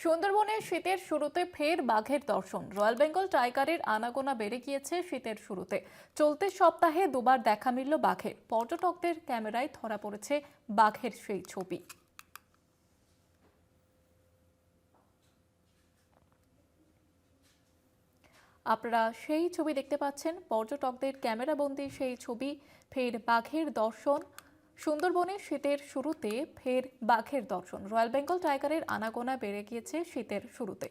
সুন্দরবনে শীতের শুরুতে ফের বাঘের দর্শন। রয়্যাল বেঙ্গল টাইগারের আনাগোনা বেড়ে গিয়েছে শীতের শুরুতে। চলতি সপ্তাহে দুবার দেখা মিলল বাঘের। পর্যটকদের ক্যামেরায় ধরা পড়েছে বাঘের সেই ছবি। আপনারা সেই ছবি দেখতে পাচ্ছেন, পর্যটকদের ক্যামেরাবন্দি সেই ছবি। ফের বাঘের দর্শন। সুন্দরবনে শীতের শুরুতে ফের বাঘের দর্শন। রয়্যাল বেঙ্গল টাইগারের আনাগোনা বেড়ে গিয়েছে শীতের শুরুতে।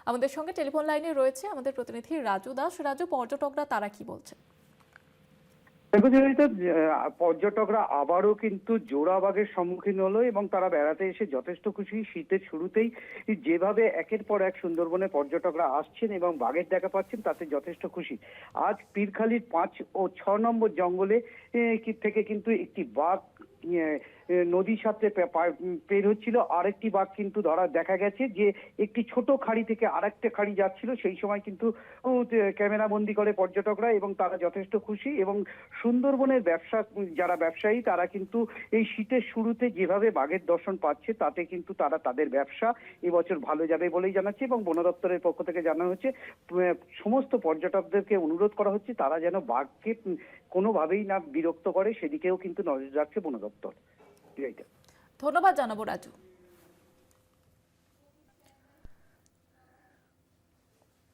আমাদের সঙ্গে টেলিফোন লাইনে রয়েছে আমাদের প্রতিনিধি রাজু দাস। রাজু, পর্যটকরা তারা কি বলছে? দেখো জয়িতা, পর্যটকরা আবারও কিন্তু জোড়া বাঘের সম্মুখীন হলো এবং তারা বেড়াতে এসে যথেষ্ট খুশি। শীতের শুরুতেই যেভাবে একের পর এক সুন্দরবনে পর্যটকরা আসছেন এবং বাঘের দেখা পাচ্ছেন তাতে যথেষ্ট খুশি। আজ পীরখালির 5 ও 6 নম্বর জঙ্গলে থেকে কিন্তু একটি বাঘ নদীর সাথে পের হচ্ছিল। আরেকটি বাঘ কিন্তু দেখা গেছে যে একটি ছোট খাড়ি থেকে আরেকটা খাড়ি যাচ্ছিল। সেই সময় কিন্তু ক্যামেরা বন্দি করে পর্যটকরা এবং তারা যথেষ্ট খুশি। এবং সুন্দরবনের যারা ব্যবসায়ী তারা কিন্তু এই শীতের শুরুতে যেভাবে বাঘের দর্শন পাচ্ছে তাতে কিন্তু তারা তাদের ব্যবসা এবছর ভালো যাবে বলেই জানাচ্ছে। এবং বন দপ্তরের পক্ষ থেকে জানানো হচ্ছে, সমস্ত পর্যটকদেরকে অনুরোধ করা হচ্ছে তারা যেন বাঘকে কোনোভাবেই না বিরক্ত করে, সেদিকেও কিন্তু নজর রাখছে বন দপ্তর। ধন্যবাদ জানাবো রাজু।